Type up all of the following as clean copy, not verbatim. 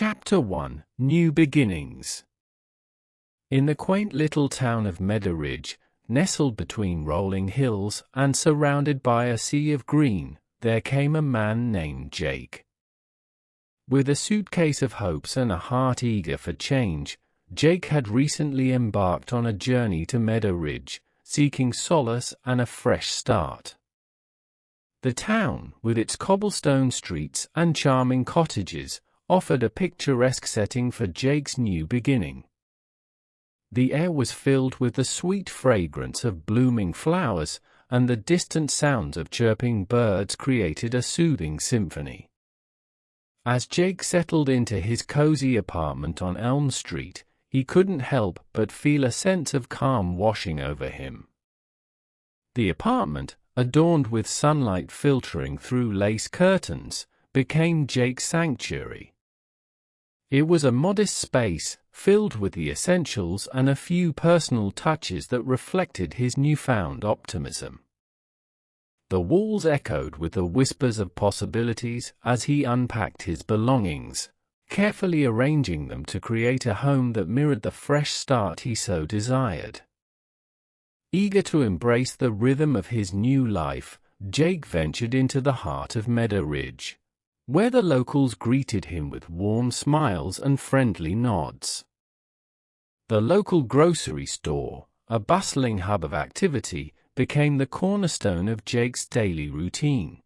Chapter 1: New Beginnings. In the quaint little town of Meadowridge, nestled between rolling hills and surrounded by a sea of green, there came a man named Jake. With a suitcase of hopes and a heart eager for change, Jake had recently embarked on a journey to Meadowridge, seeking solace and a fresh start. The town, with its cobblestone streets and charming cottages, offered a picturesque setting for Jake's new beginning. The air was filled with the sweet fragrance of blooming flowers, and the distant sounds of chirping birds created a soothing symphony. As Jake settled into his cozy apartment on Elm Street, he couldn't help but feel a sense of calm washing over him. The apartment, adorned with sunlight filtering through lace curtains, became Jake's sanctuary. It was a modest space, filled with the essentials and a few personal touches that reflected his newfound optimism. The walls echoed with the whispers of possibilities as he unpacked his belongings, carefully arranging them to create a home that mirrored the fresh start he so desired. Eager to embrace the rhythm of his new life, Jake ventured into the heart of Meadowridge, where the locals greeted him with warm smiles and friendly nods. The local grocery store, a bustling hub of activity, became the cornerstone of Jake's daily routine.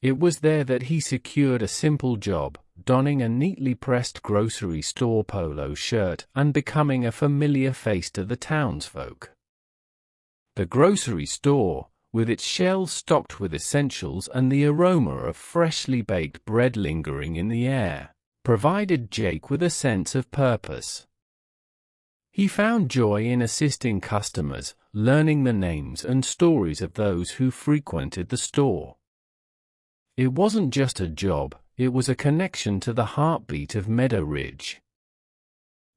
It was there that he secured a simple job, donning a neatly pressed grocery store polo shirt and becoming a familiar face to the townsfolk. The grocery store, with its shelves stocked with essentials and the aroma of freshly baked bread lingering in the air, provided Jake with a sense of purpose. He found joy in assisting customers, learning the names and stories of those who frequented the store. It wasn't just a job, it was a connection to the heartbeat of Meadowridge.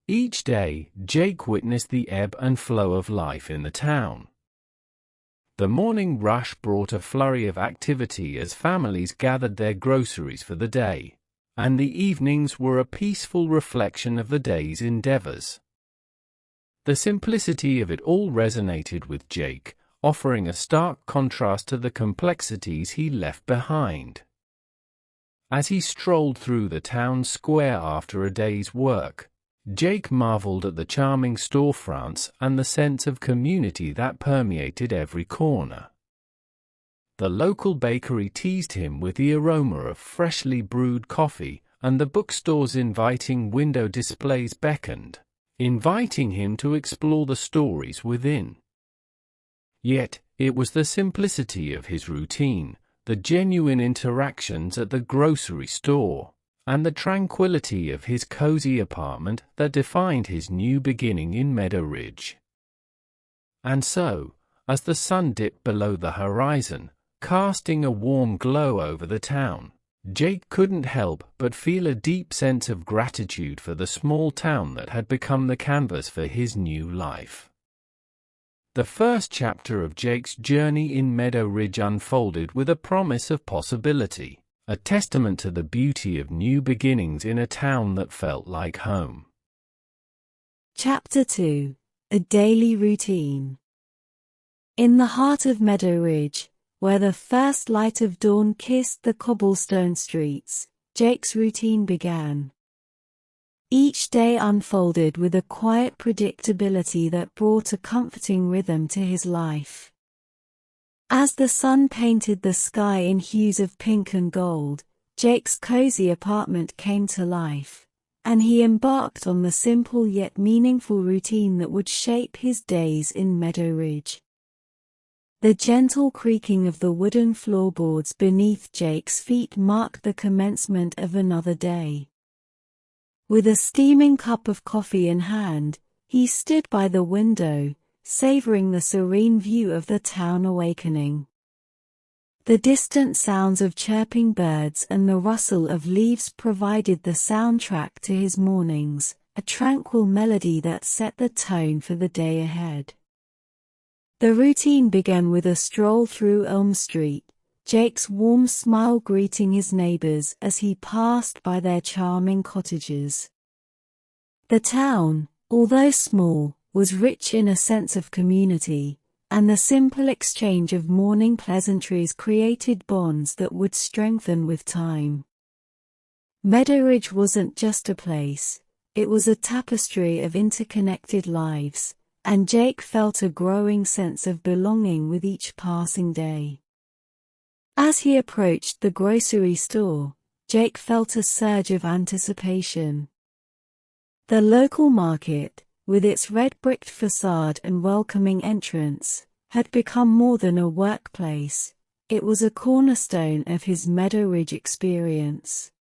Each day, Jake witnessed the ebb and flow of life in the town. The morning rush brought a flurry of activity as families gathered their groceries for the day, and the evenings were a peaceful reflection of the day's endeavors. The simplicity of it all resonated with Jake, offering a stark contrast to the complexities he left behind. As he strolled through the town square after a day's work, Jake marveled at the charming storefronts and the sense of community that permeated every corner. The local bakery teased him with the aroma of freshly brewed coffee, and the bookstore's inviting window displays beckoned, inviting him to explore the stories within. Yet, it was the simplicity of his routine, the genuine interactions at the grocery store, and the tranquility of his cozy apartment that defined his new beginning in Meadowridge. And so, as the sun dipped below the horizon, casting a warm glow over the town, Jake couldn't help but feel a deep sense of gratitude for the small town that had become the canvas for his new life. The first chapter of Jake's journey in Meadowridge unfolded with a promise of possibility, a testament to the beauty of new beginnings in a town that felt like home. Chapter 2: A Daily Routine. In the heart of Meadowridge, where the first light of dawn kissed the cobblestone streets, Jake's routine began. Each day unfolded with a quiet predictability that brought a comforting rhythm to his life. As the sun painted the sky in hues of pink and gold, Jake's cozy apartment came to life, and he embarked on the simple yet meaningful routine that would shape his days in Meadowridge. The gentle creaking of the wooden floorboards beneath Jake's feet marked the commencement of another day. With a steaming cup of coffee in hand, he stood by the window, savoring the serene view of the town awakening. The distant sounds of chirping birds and the rustle of leaves provided the soundtrack to his mornings, a tranquil melody that set the tone for the day ahead. The routine began with a stroll through Elm Street, Jake's warm smile greeting his neighbors as he passed by their charming cottages. The town, although small, was rich in a sense of community, and the simple exchange of morning pleasantries created bonds that would strengthen with time. Meadowridge wasn't just a place, it was a tapestry of interconnected lives, and Jake felt a growing sense of belonging with each passing day. As he approached the grocery store, Jake felt a surge of anticipation. The local market, with its red-bricked facade and welcoming entrance, had become more than a workplace. It was a cornerstone of his Meadowridge experience.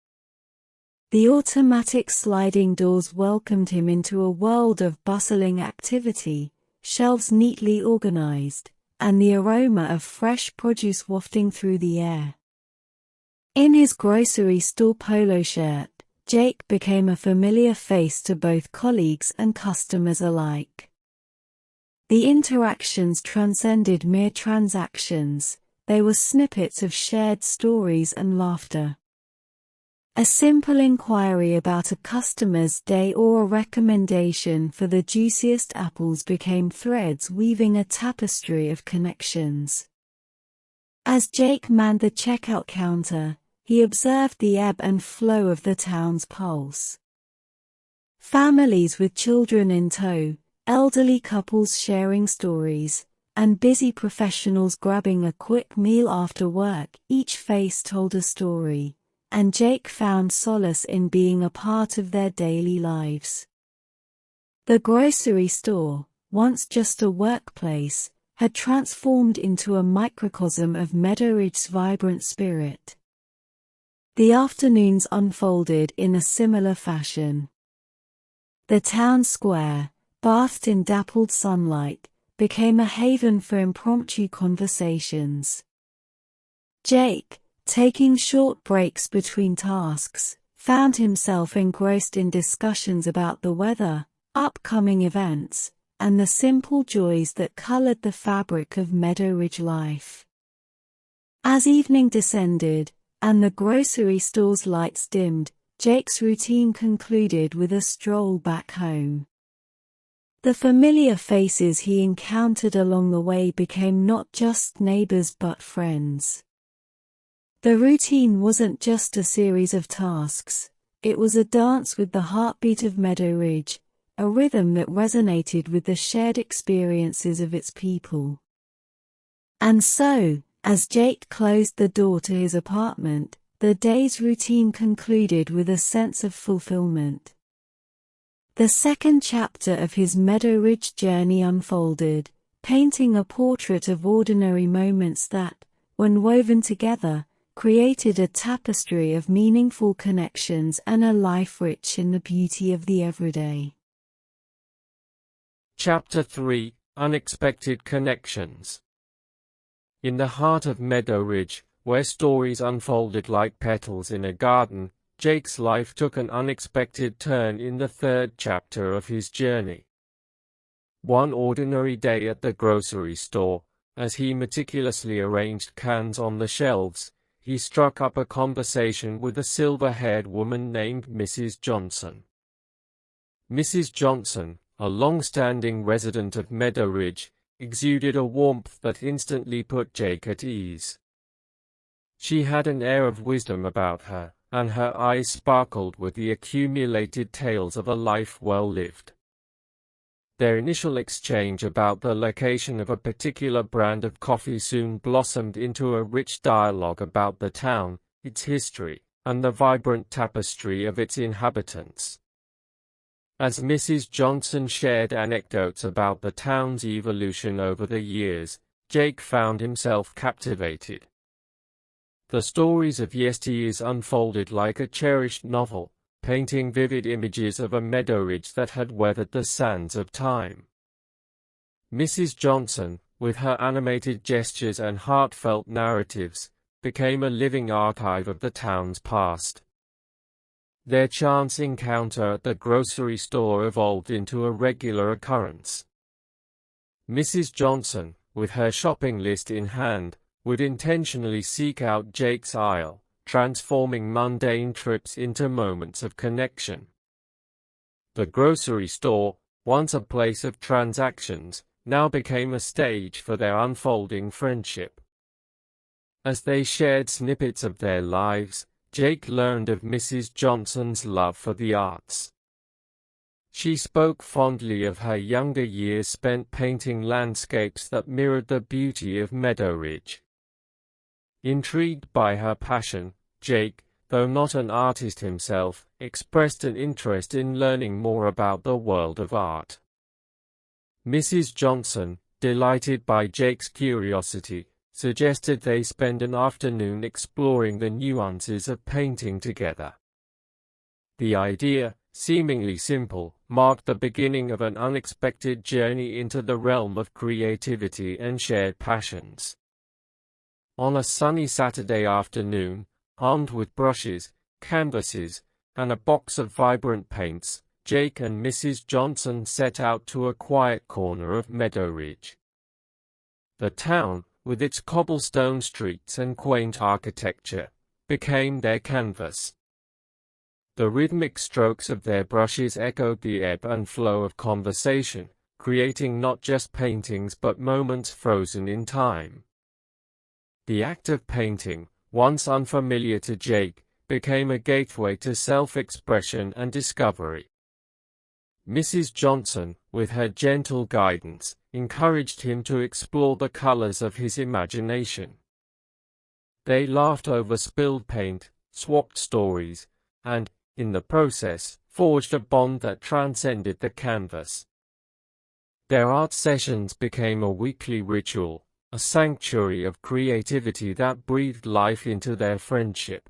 The automatic sliding doors welcomed him into a world of bustling activity, shelves neatly organized, and the aroma of fresh produce wafting through the air. In his grocery store polo shirt, Jake became a familiar face to both colleagues and customers alike. The interactions transcended mere transactions, they were snippets of shared stories and laughter. A simple inquiry about a customer's day or a recommendation for the juiciest apples became threads weaving a tapestry of connections. As Jake manned the checkout counter, he observed the ebb and flow of the town's pulse. Families with children in tow, elderly couples sharing stories, and busy professionals grabbing a quick meal after work, each face told a story, and Jake found solace in being a part of their daily lives. The grocery store, once just a workplace, had transformed into a microcosm of Meadowridge's vibrant spirit. The afternoons unfolded in a similar fashion. The town square, bathed in dappled sunlight, became a haven for impromptu conversations. Jake, taking short breaks between tasks, found himself engrossed in discussions about the weather, upcoming events, and the simple joys that colored the fabric of Meadowridge life. As evening descended, and the grocery store's lights dimmed, Jake's routine concluded with a stroll back home. The familiar faces he encountered along the way became not just neighbors but friends. The routine wasn't just a series of tasks, it was a dance with the heartbeat of Meadowridge, a rhythm that resonated with the shared experiences of its people. And so, as Jake closed the door to his apartment, the day's routine concluded with a sense of fulfillment. The second chapter of his Meadowridge journey unfolded, painting a portrait of ordinary moments that, when woven together, created a tapestry of meaningful connections and a life rich in the beauty of the everyday. Chapter 3: Unexpected Connections. In the heart of Meadowridge, where stories unfolded like petals in a garden, Jake's life took an unexpected turn in the third chapter of his journey. One ordinary day at the grocery store, as he meticulously arranged cans on the shelves, he struck up a conversation with a silver-haired woman named Mrs. Johnson. Mrs. Johnson, a long-standing resident of Meadowridge, exuded a warmth that instantly put Jake at ease. She had an air of wisdom about her, and her eyes sparkled with the accumulated tales of a life well lived. Their initial exchange about the location of a particular brand of coffee soon blossomed into a rich dialogue about the town, its history, and the vibrant tapestry of its inhabitants. As Mrs. Johnson shared anecdotes about the town's evolution over the years, Jake found himself captivated. The stories of yesteryears unfolded like a cherished novel, painting vivid images of a Meadowridge that had weathered the sands of time. Mrs. Johnson, with her animated gestures and heartfelt narratives, became a living archive of the town's past. Their chance encounter at the grocery store evolved into a regular occurrence. Mrs. Johnson, with her shopping list in hand, would intentionally seek out Jake's aisle, transforming mundane trips into moments of connection. The grocery store, once a place of transactions, now became a stage for their unfolding friendship. As they shared snippets of their lives, Jake learned of Mrs. Johnson's love for the arts. She spoke fondly of her younger years spent painting landscapes that mirrored the beauty of Meadowridge. Intrigued by her passion, Jake, though not an artist himself, expressed an interest in learning more about the world of art. Mrs. Johnson, delighted by Jake's curiosity, suggested they spend an afternoon exploring the nuances of painting together. The idea, seemingly simple, marked the beginning of an unexpected journey into the realm of creativity and shared passions. On a sunny Saturday afternoon, armed with brushes, canvases, and a box of vibrant paints, Jake and Mrs. Johnson set out to a quiet corner of Meadowridge. The town, with its cobblestone streets and quaint architecture, became their canvas. The rhythmic strokes of their brushes echoed the ebb and flow of conversation, creating not just paintings but moments frozen in time. The act of painting, once unfamiliar to Jake, became a gateway to self-expression and discovery. Mrs. Johnson, with her gentle guidance, encouraged him to explore the colors of his imagination. They laughed over spilled paint, swapped stories, and, in the process, forged a bond that transcended the canvas. Their art sessions became a weekly ritual, a sanctuary of creativity that breathed life into their friendship.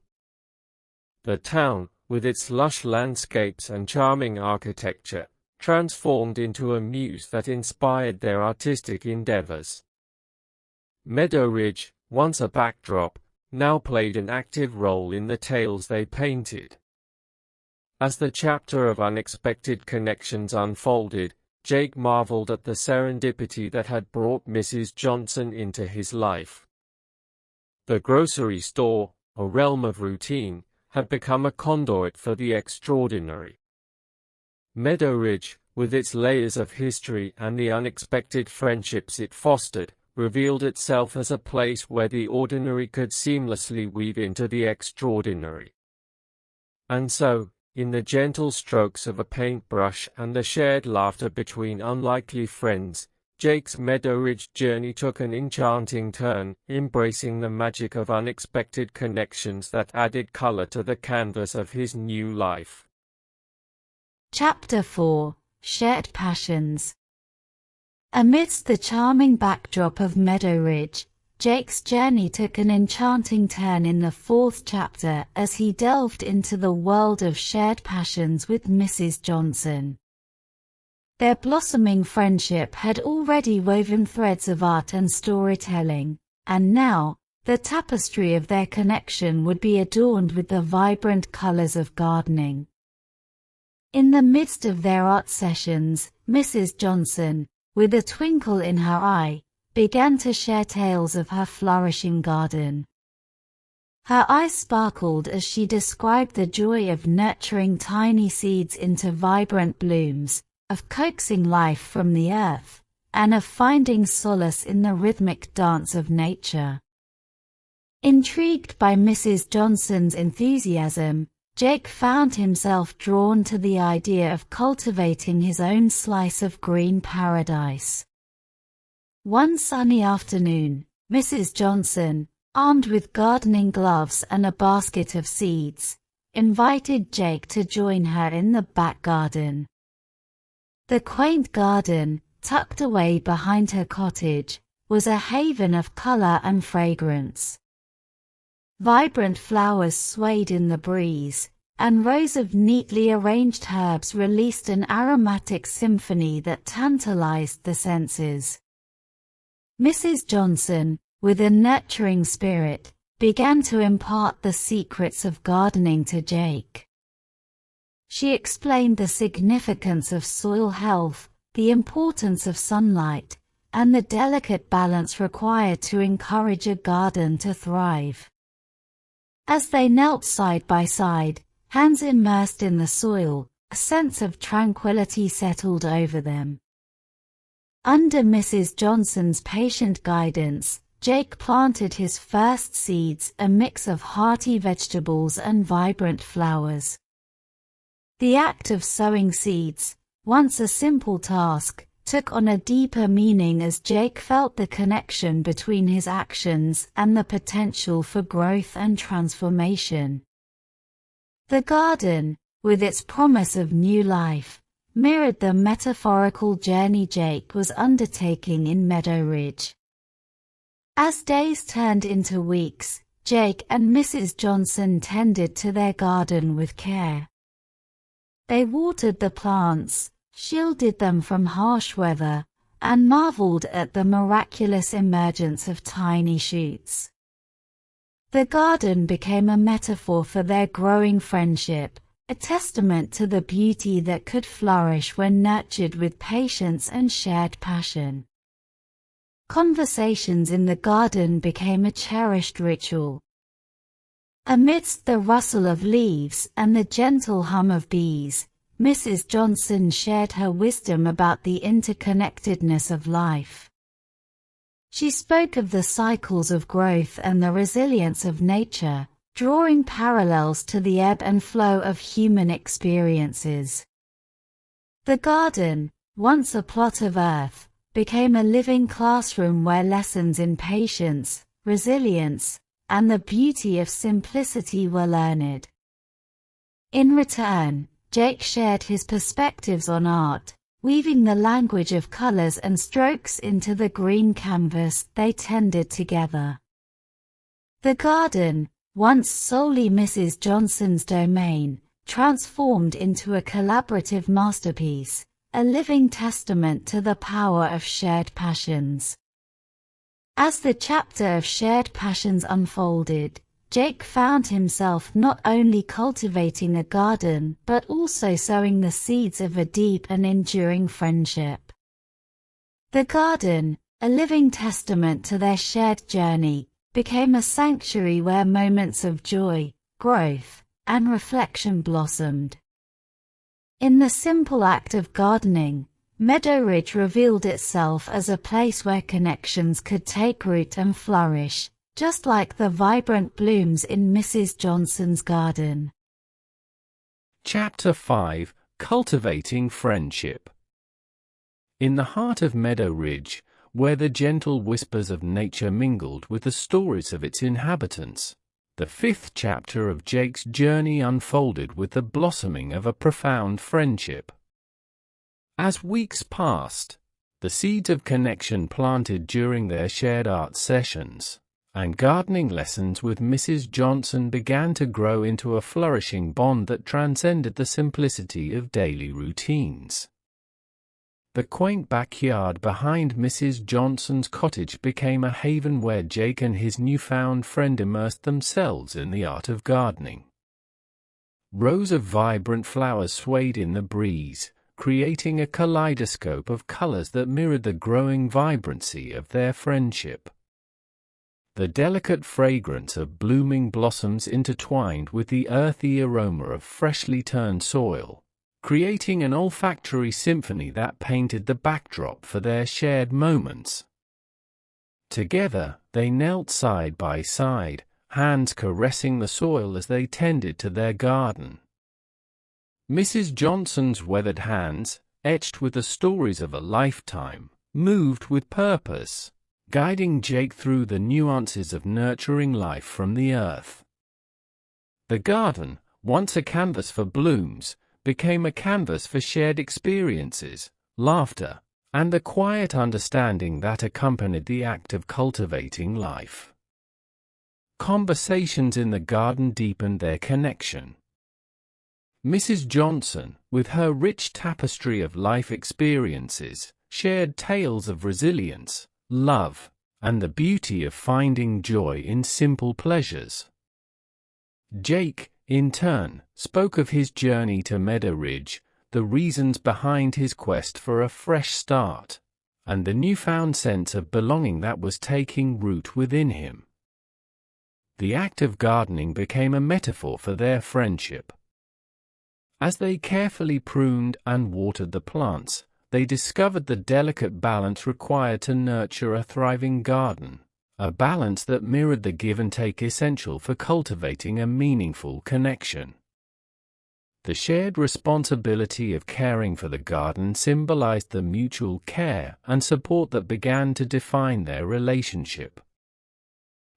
The town, with its lush landscapes and charming architecture, transformed into a muse that inspired their artistic endeavors. Meadowridge, once a backdrop, now played an active role in the tales they painted. As the chapter of unexpected connections unfolded, Jake marveled at the serendipity that had brought Mrs. Johnson into his life. The grocery store, a realm of routine, had become a conduit for the extraordinary. Meadowridge, with its layers of history and the unexpected friendships it fostered, revealed itself as a place where the ordinary could seamlessly weave into the extraordinary. And so, in the gentle strokes of a paintbrush and the shared laughter between unlikely friends, Jake's Meadowridge journey took an enchanting turn, embracing the magic of unexpected connections that added color to the canvas of his new life. Chapter 4: Shared Passions. Amidst the charming backdrop of Meadowridge, Jake's journey took an enchanting turn in the fourth chapter as he delved into the world of shared passions with Mrs. Johnson. Their blossoming friendship had already woven threads of art and storytelling, and now, the tapestry of their connection would be adorned with the vibrant colors of gardening. In the midst of their art sessions, Mrs. Johnson, with a twinkle in her eye, began to share tales of her flourishing garden. Her eyes sparkled as she described the joy of nurturing tiny seeds into vibrant blooms, of coaxing life from the earth, and of finding solace in the rhythmic dance of nature. Intrigued by Mrs. Johnson's enthusiasm, Jake found himself drawn to the idea of cultivating his own slice of green paradise. One sunny afternoon, Mrs. Johnson, armed with gardening gloves and a basket of seeds, invited Jake to join her in the back garden. The quaint garden, tucked away behind her cottage, was a haven of color and fragrance. Vibrant flowers swayed in the breeze, and rows of neatly arranged herbs released an aromatic symphony that tantalized the senses. Mrs. Johnson, with a nurturing spirit, began to impart the secrets of gardening to Jake. She explained the significance of soil health, the importance of sunlight, and the delicate balance required to encourage a garden to thrive. As they knelt side by side, hands immersed in the soil, a sense of tranquility settled over them. Under Mrs. Johnson's patient guidance, Jake planted his first seeds, a mix of hearty vegetables and vibrant flowers. The act of sowing seeds, once a simple task, took on a deeper meaning as Jake felt the connection between his actions and the potential for growth and transformation. The garden, with its promise of new life, mirrored the metaphorical journey Jake was undertaking in Meadowridge. As days turned into weeks, Jake and Mrs. Johnson tended to their garden with care. They watered the plants, shielded them from harsh weather, and marveled at the miraculous emergence of tiny shoots. The garden became a metaphor for their growing friendship, a testament to the beauty that could flourish when nurtured with patience and shared passion. Conversations in the garden became a cherished ritual. Amidst the rustle of leaves and the gentle hum of bees, Mrs. Johnson shared her wisdom about the interconnectedness of life. She spoke of the cycles of growth and the resilience of nature, drawing parallels to the ebb and flow of human experiences. The garden, once a plot of earth, became a living classroom where lessons in patience, resilience, and the beauty of simplicity were learned. In return, Jake shared his perspectives on art, weaving the language of colors and strokes into the green canvas they tended together. The garden, once solely Mrs. Johnson's domain, transformed into a collaborative masterpiece, a living testament to the power of shared passions. As the chapter of shared passions unfolded, Jake found himself not only cultivating a garden but also sowing the seeds of a deep and enduring friendship. The garden, a living testament to their shared journey, became a sanctuary where moments of joy, growth, and reflection blossomed. In the simple act of gardening, Meadowridge revealed itself as a place where connections could take root and flourish, just like the vibrant blooms in Mrs. Johnson's garden. Chapter 5: Cultivating Friendship. In the heart of Meadowridge, where the gentle whispers of nature mingled with the stories of its inhabitants, the fifth chapter of Jake's journey unfolded with the blossoming of a profound friendship. As weeks passed, the seeds of connection planted during their shared art sessions and gardening lessons with Mrs. Johnson began to grow into a flourishing bond that transcended the simplicity of daily routines. The quaint backyard behind Mrs. Johnson's cottage became a haven where Jake and his newfound friend immersed themselves in the art of gardening. Rows of vibrant flowers swayed in the breeze, creating a kaleidoscope of colors that mirrored the growing vibrancy of their friendship. The delicate fragrance of blooming blossoms intertwined with the earthy aroma of freshly turned soil, creating an olfactory symphony that painted the backdrop for their shared moments. Together, they knelt side by side, hands caressing the soil as they tended to their garden. Mrs. Johnson's weathered hands, etched with the stories of a lifetime, moved with purpose, guiding Jake through the nuances of nurturing life from the earth. The garden, once a canvas for blooms, became a canvas for shared experiences, laughter, and the quiet understanding that accompanied the act of cultivating life. Conversations in the garden deepened their connection. Mrs. Johnson, with her rich tapestry of life experiences, shared tales of resilience, love, and the beauty of finding joy in simple pleasures. Jake, in turn, spoke of his journey to Meadowridge, the reasons behind his quest for a fresh start, and the newfound sense of belonging that was taking root within him. The act of gardening became a metaphor for their friendship. As they carefully pruned and watered the plants, they discovered the delicate balance required to nurture a thriving garden, a balance that mirrored the give and take essential for cultivating a meaningful connection. The shared responsibility of caring for the garden symbolized the mutual care and support that began to define their relationship.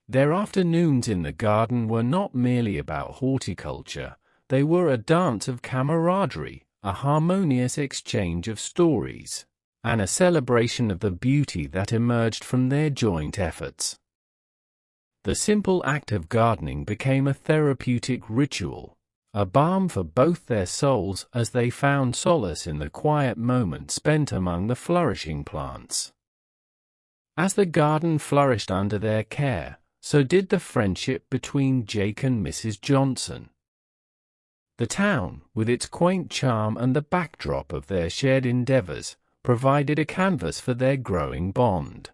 Their afternoons in the garden were not merely about horticulture, they were a dance of camaraderie, a harmonious exchange of stories, and a celebration of the beauty that emerged from their joint efforts. The simple act of gardening became a therapeutic ritual, a balm for both their souls as they found solace in the quiet moments spent among the flourishing plants. As the garden flourished under their care, so did the friendship between Jake and Mrs. Johnson. The town, with its quaint charm and the backdrop of their shared endeavors, provided a canvas for their growing bond.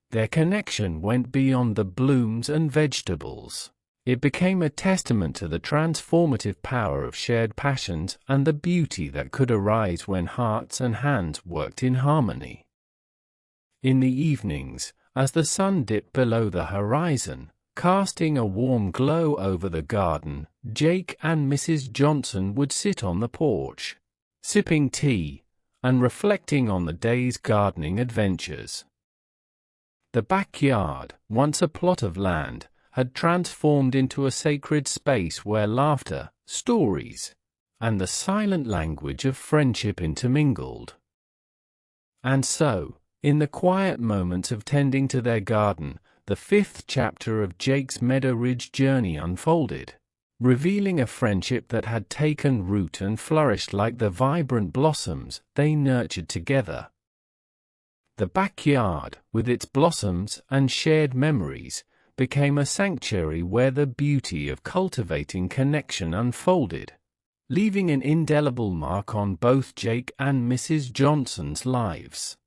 Their connection went beyond the blooms and vegetables. It became a testament to the transformative power of shared passions and the beauty that could arise when hearts and hands worked in harmony. In the evenings, as the sun dipped below the horizon, casting a warm glow over the garden, Jake and Mrs. Johnson would sit on the porch, sipping tea, and reflecting on the day's gardening adventures. The backyard, once a plot of land, had transformed into a sacred space where laughter, stories, and the silent language of friendship intermingled. And so, in the quiet moments of tending to their garden, the 5th chapter of Jake's Meadowridge journey unfolded, revealing a friendship that had taken root and flourished like the vibrant blossoms they nurtured together. The backyard, with its blossoms and shared memories, became a sanctuary where the beauty of cultivating connection unfolded, leaving an indelible mark on both Jake and Mrs. Johnson's lives.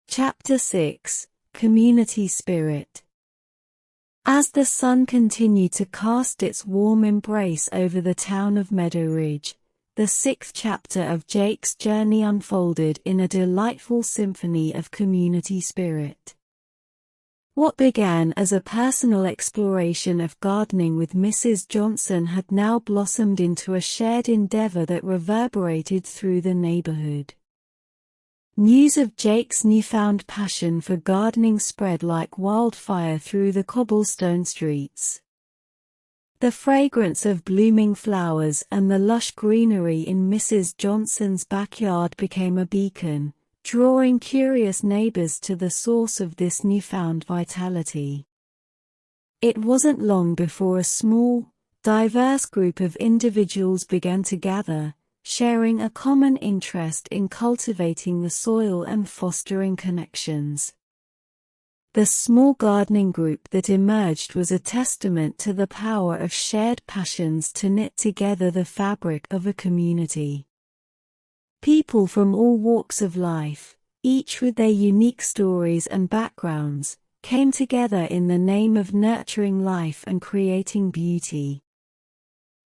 Chapter 6: Community Spirit. As the sun continued to cast its warm embrace over the town of Meadowridge, the 6th chapter of Jake's journey unfolded in a delightful symphony of community spirit. What began as a personal exploration of gardening with Mrs. Johnson had now blossomed into a shared endeavor that reverberated through the neighborhood. News of Jake's newfound passion for gardening spread like wildfire through the cobblestone streets. The fragrance of blooming flowers and the lush greenery in Mrs. Johnson's backyard became a beacon, drawing curious neighbors to the source of this newfound vitality. It wasn't long before a small, diverse group of individuals began to gather, sharing a common interest in cultivating the soil and fostering connections. The small gardening group that emerged was a testament to the power of shared passions to knit together the fabric of a community. People from all walks of life, each with their unique stories and backgrounds, came together in the name of nurturing life and creating beauty.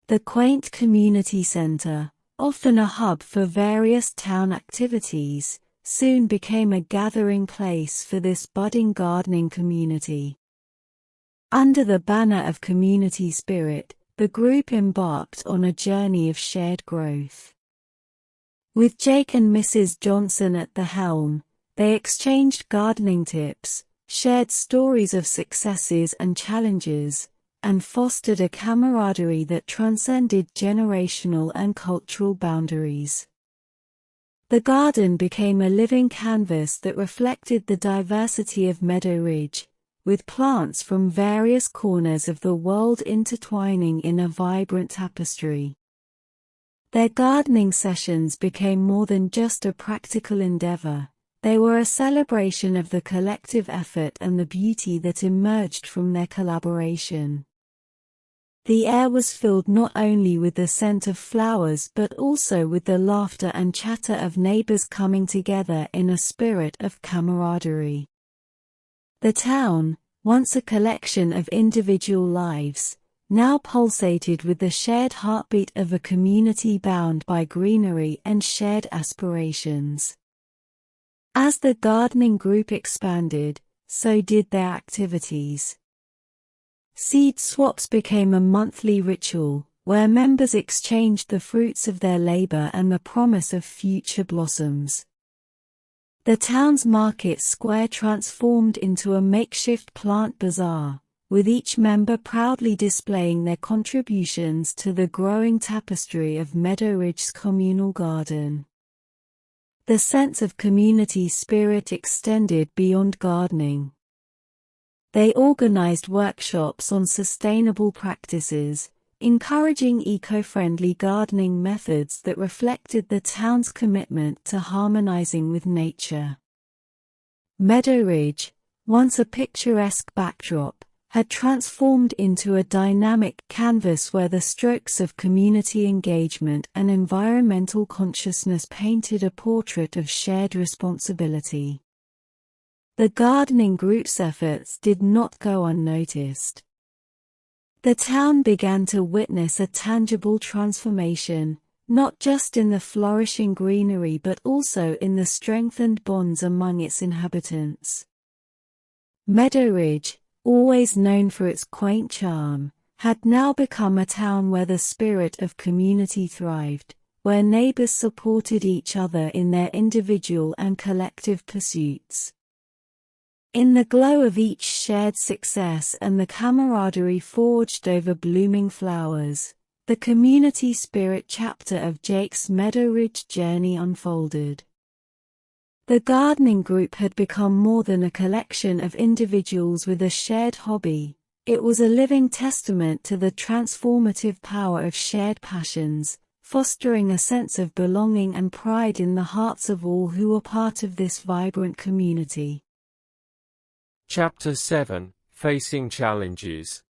The quaint community center, often a hub for various town activities, soon became a gathering place for this budding gardening community. Under the banner of community spirit, the group embarked on a journey of shared growth. With Jake and Mrs. Johnson at the helm, they exchanged gardening tips, shared stories of successes and challenges, and fostered a camaraderie that transcended generational and cultural boundaries. The garden became a living canvas that reflected the diversity of Meadowridge, with plants from various corners of the world intertwining in a vibrant tapestry. Their gardening sessions became more than just a practical endeavor. They were a celebration of the collective effort and the beauty that emerged from their collaboration. The air was filled not only with the scent of flowers but also with the laughter and chatter of neighbors coming together in a spirit of camaraderie. The town, once a collection of individual lives, now pulsated with the shared heartbeat of a community bound by greenery and shared aspirations. As the gardening group expanded, so did their activities. Seed swaps became a monthly ritual, where members exchanged the fruits of their labor and the promise of future blossoms. The town's market square transformed into a makeshift plant bazaar, with each member proudly displaying their contributions to the growing tapestry of Meadowridge's communal garden. The sense of community spirit extended beyond gardening. They organized workshops on sustainable practices, encouraging eco-friendly gardening methods that reflected the town's commitment to harmonizing with nature. Meadowridge, once a picturesque backdrop, had transformed into a dynamic canvas where the strokes of community engagement and environmental consciousness painted a portrait of shared responsibility. The gardening group's efforts did not go unnoticed. The town began to witness a tangible transformation, not just in the flourishing greenery but also in the strengthened bonds among its inhabitants. Meadowridge, always known for its quaint charm, had now become a town where the spirit of community thrived, where neighbors supported each other in their individual and collective pursuits. In the glow of each shared success and the camaraderie forged over blooming flowers, the community spirit chapter of Jake's Meadowridge journey unfolded. The gardening group had become more than a collection of individuals with a shared hobby. It was a living testament to the transformative power of shared passions, fostering a sense of belonging and pride in the hearts of all who were part of this vibrant community. Chapter 7: Facing Challenges.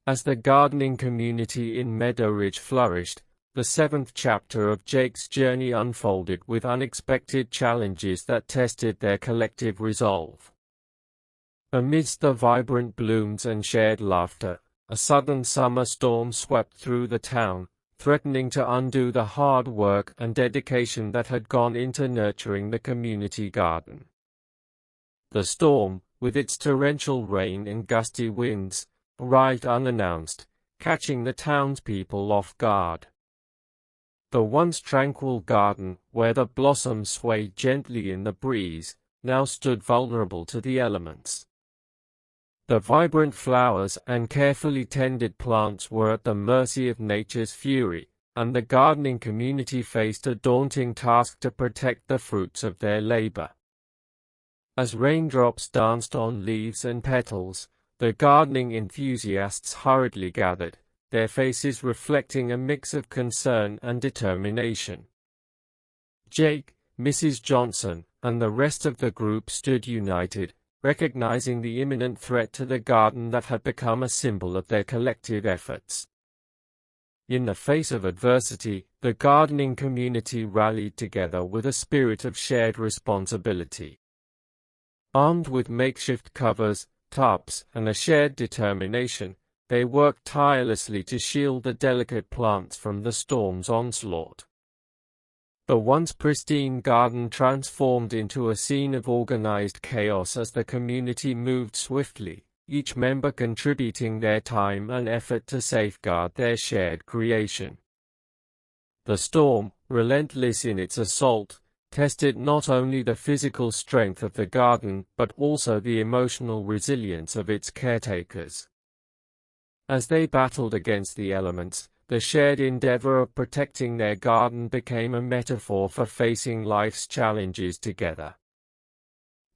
As the gardening community in Meadowridge flourished, the seventh chapter of Jake's journey unfolded with unexpected challenges that tested their collective resolve. Amidst the vibrant blooms and shared laughter, a sudden summer storm swept through the town, threatening to undo the hard work and dedication that had gone into nurturing the community garden. The storm, with its torrential rain and gusty winds, arrived unannounced, catching the townspeople off guard. The once tranquil garden, where the blossoms swayed gently in the breeze, now stood vulnerable to the elements. The vibrant flowers and carefully tended plants were at the mercy of nature's fury, and the gardening community faced a daunting task to protect the fruits of their labor. As raindrops danced on leaves and petals, the gardening enthusiasts hurriedly gathered, their faces reflecting a mix of concern and determination. Jake, Mrs. Johnson, and the rest of the group stood united, recognizing the imminent threat to the garden that had become a symbol of their collective efforts. In the face of adversity, the gardening community rallied together with a spirit of shared responsibility. Armed with makeshift covers, tubs, and a shared determination, they worked tirelessly to shield the delicate plants from the storm's onslaught. The once pristine garden transformed into a scene of organized chaos as the community moved swiftly, each member contributing their time and effort to safeguard their shared creation. The storm, relentless in its assault, tested not only the physical strength of the garden but also the emotional resilience of its caretakers. As they battled against the elements, the shared endeavor of protecting their garden became a metaphor for facing life's challenges together.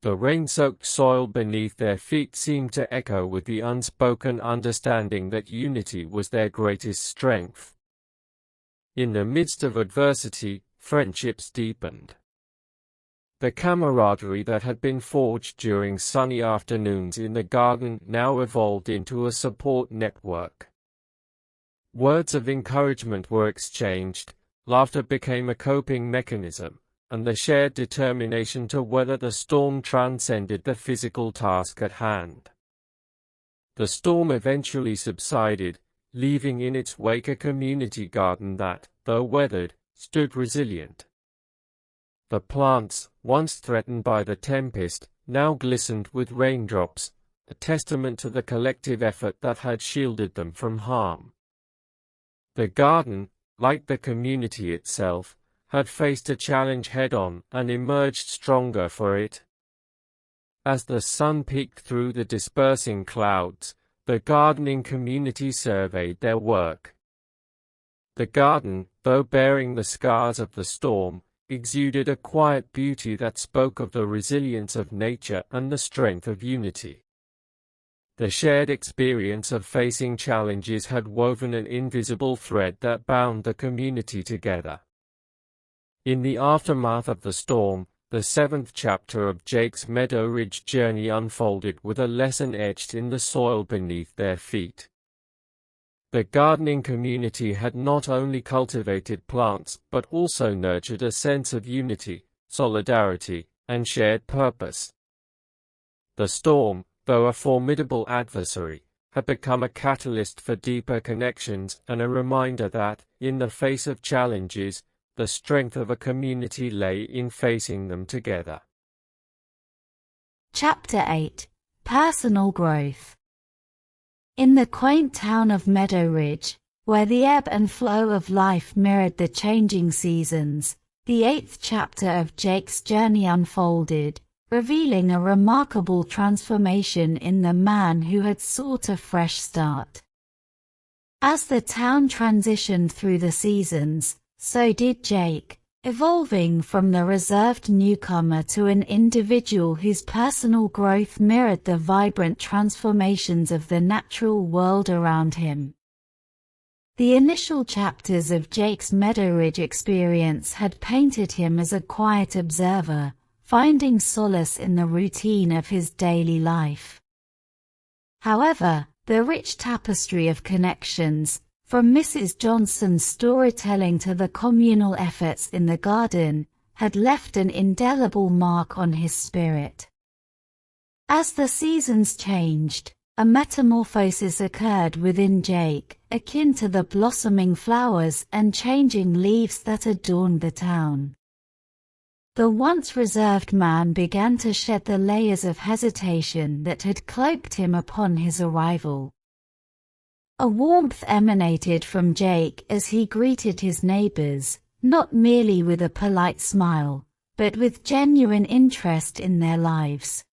The rain-soaked soil beneath their feet seemed to echo with the unspoken understanding that unity was their greatest strength. In the midst of adversity, friendships deepened. The camaraderie that had been forged during sunny afternoons in the garden now evolved into a support network. Words of encouragement were exchanged, laughter became a coping mechanism, and the shared determination to weather the storm transcended the physical task at hand. The storm eventually subsided, leaving in its wake a community garden that, though weathered, stood resilient. The plants, once threatened by the tempest, now glistened with raindrops, a testament to the collective effort that had shielded them from harm. The garden, like the community itself, had faced a challenge head-on and emerged stronger for it. As the sun peeked through the dispersing clouds, the gardening community surveyed their work. The garden, though bearing the scars of the storm, exuded a quiet beauty that spoke of the resilience of nature and the strength of unity. The shared experience of facing challenges had woven an invisible thread that bound the community together. In the aftermath of the storm, the seventh chapter of Jake's Meadowridge journey unfolded with a lesson etched in the soil beneath their feet. The gardening community had not only cultivated plants but also nurtured a sense of unity, solidarity, and shared purpose. The storm, though a formidable adversary, had become a catalyst for deeper connections and a reminder that, in the face of challenges, the strength of a community lay in facing them together. Chapter 8: Personal Growth. In the quaint town of Meadowridge, where the ebb and flow of life mirrored the changing seasons, the 8th chapter of Jake's journey unfolded, revealing a remarkable transformation in the man who had sought a fresh start. As the town transitioned through the seasons, so did Jake, evolving from the reserved newcomer to an individual whose personal growth mirrored the vibrant transformations of the natural world around him. The initial chapters of Jake's Meadowridge experience had painted him as a quiet observer, finding solace in the routine of his daily life. However, the rich tapestry of connections, from Mrs. Johnson's storytelling to the communal efforts in the garden, had left an indelible mark on his spirit. As the seasons changed, a metamorphosis occurred within Jake, akin to the blossoming flowers and changing leaves that adorned the town. The once reserved man began to shed the layers of hesitation that had cloaked him upon his arrival. A warmth emanated from Jake as he greeted his neighbors, not merely with a polite smile, but with genuine interest in their lives.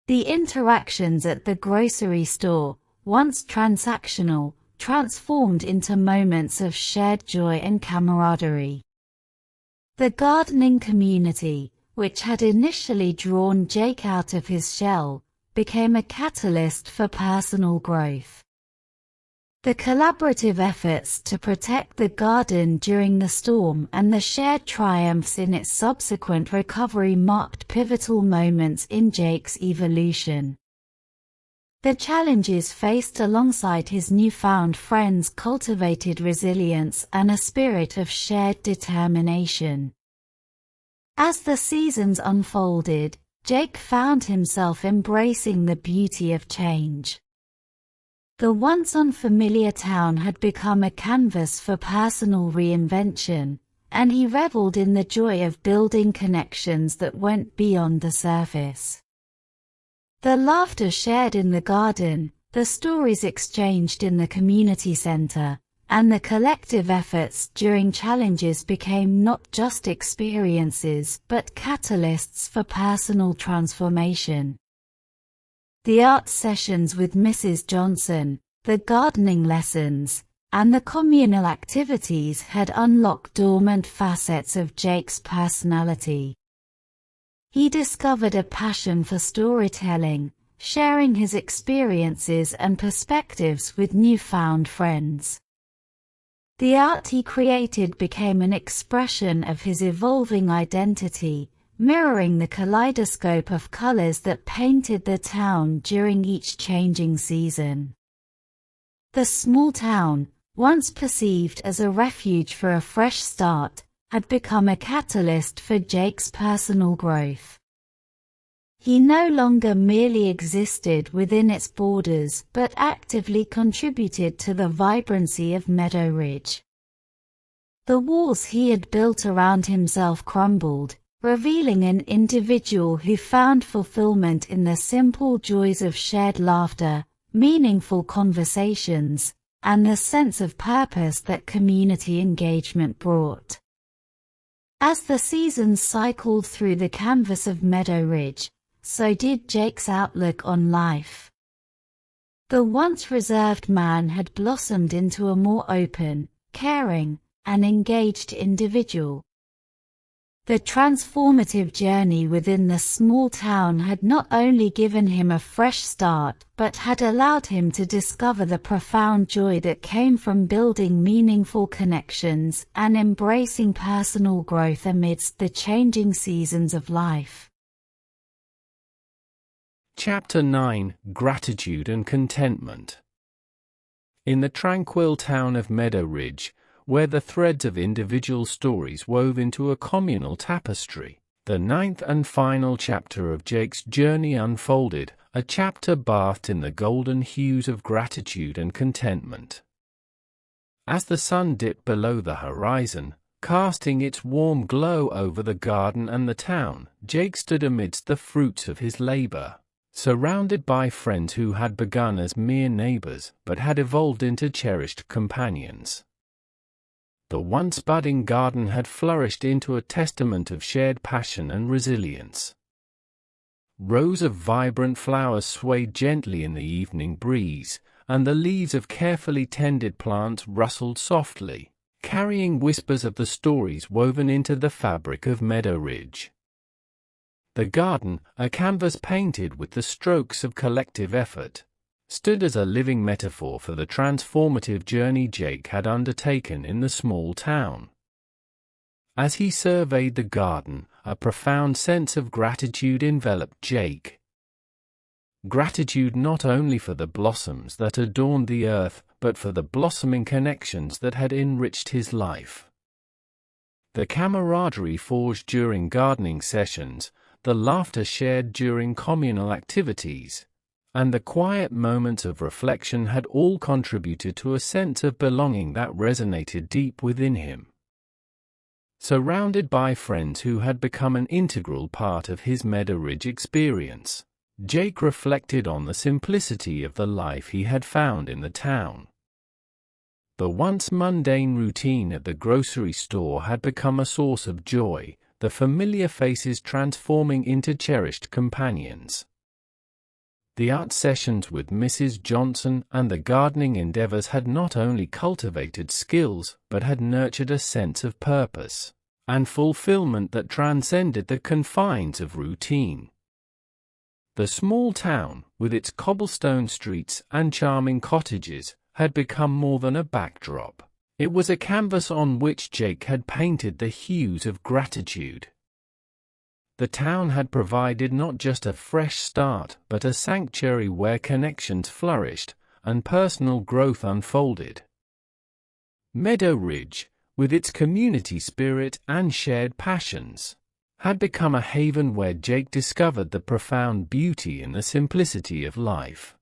The interactions at the grocery store, once transactional, transformed into moments of shared joy and camaraderie. The gardening community, which had initially drawn Jake out of his shell, became a catalyst for personal growth. The collaborative efforts to protect the garden during the storm and the shared triumphs in its subsequent recovery marked pivotal moments in Jake's evolution. The challenges faced alongside his newfound friends cultivated resilience and a spirit of shared determination. As the seasons unfolded, Jake found himself embracing the beauty of change. The once unfamiliar town had become a canvas for personal reinvention, and he reveled in the joy of building connections that went beyond the surface. The laughter shared in the garden, the stories exchanged in the community center, and the collective efforts during challenges became not just experiences but catalysts for personal transformation. The art sessions with Mrs. Johnson, the gardening lessons, and the communal activities had unlocked dormant facets of Jake's personality. He discovered a passion for storytelling, sharing his experiences and perspectives with newfound friends. The art he created became an expression of his evolving identity, mirroring the kaleidoscope of colors that painted the town during each changing season. The small town, once perceived as a refuge for a fresh start, had become a catalyst for Jake's personal growth. He no longer merely existed within its borders but actively contributed to the vibrancy of Meadowridge. The walls he had built around himself crumbled, revealing an individual who found fulfillment in the simple joys of shared laughter, meaningful conversations, and the sense of purpose that community engagement brought. As the seasons cycled through the canvas of Meadowridge, so did Jake's outlook on life. The once reserved man had blossomed into a more open, caring, and engaged individual. The transformative journey within the small town had not only given him a fresh start but had allowed him to discover the profound joy that came from building meaningful connections and embracing personal growth amidst the changing seasons of life. Chapter 9: Gratitude and Contentment. In the tranquil town of Meadowridge, where the threads of individual stories wove into a communal tapestry, the 9th and final chapter of Jake's journey unfolded, a chapter bathed in the golden hues of gratitude and contentment. As the sun dipped below the horizon, casting its warm glow over the garden and the town, Jake stood amidst the fruits of his labor, surrounded by friends who had begun as mere neighbors but had evolved into cherished companions. The once budding garden had flourished into a testament of shared passion and resilience. Rows of vibrant flowers swayed gently in the evening breeze, and the leaves of carefully tended plants rustled softly, carrying whispers of the stories woven into the fabric of Meadowridge. The garden, a canvas painted with the strokes of collective effort, stood as a living metaphor for the transformative journey Jake had undertaken in the small town. As he surveyed the garden, a profound sense of gratitude enveloped Jake. Gratitude not only for the blossoms that adorned the earth, but for the blossoming connections that had enriched his life. The camaraderie forged during gardening sessions, the laughter shared during communal activities, and the quiet moments of reflection had all contributed to a sense of belonging that resonated deep within him. Surrounded by friends who had become an integral part of his Meadowridge experience, Jake reflected on the simplicity of the life he had found in the town. The once mundane routine at the grocery store had become a source of joy, the familiar faces transforming into cherished companions. The art sessions with Mrs. Johnson and the gardening endeavors had not only cultivated skills but had nurtured a sense of purpose and fulfillment that transcended the confines of routine. The small town, with its cobblestone streets and charming cottages, had become more than a backdrop. It was a canvas on which Jake had painted the hues of gratitude. The town had provided not just a fresh start but a sanctuary where connections flourished and personal growth unfolded. Meadowridge, with its community spirit and shared passions, had become a haven where Jake discovered the profound beauty in the simplicity of life.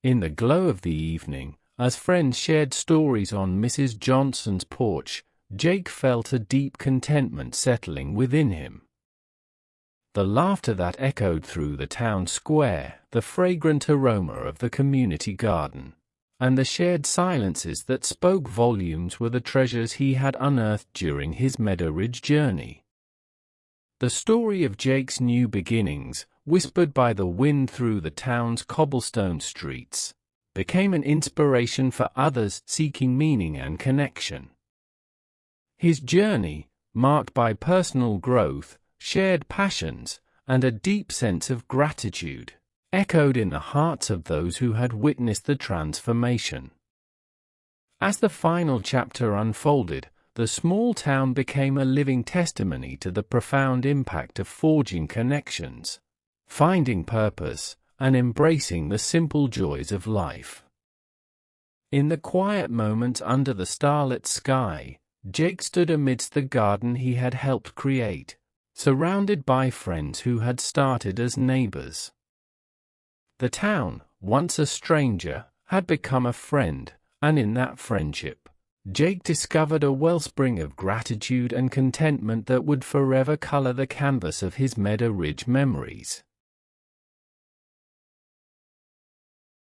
In the glow of the evening, as friends shared stories on Mrs. Johnson's porch, Jake felt a deep contentment settling within him. The laughter that echoed through the town square, the fragrant aroma of the community garden, and the shared silences that spoke volumes were the treasures he had unearthed during his Meadowridge journey. The story of Jake's new beginnings, whispered by the wind through the town's cobblestone streets, became an inspiration for others seeking meaning and connection. His journey, marked by personal growth, shared passions, and a deep sense of gratitude, echoed in the hearts of those who had witnessed the transformation. As the final chapter unfolded, the small town became a living testimony to the profound impact of forging connections, finding purpose, and embracing the simple joys of life. In the quiet moments under the starlit sky, Jake stood amidst the garden he had helped create, surrounded by friends who had started as neighbors. The town, once a stranger, had become a friend, and in that friendship, Jake discovered a wellspring of gratitude and contentment that would forever color the canvas of his Meadowridge memories.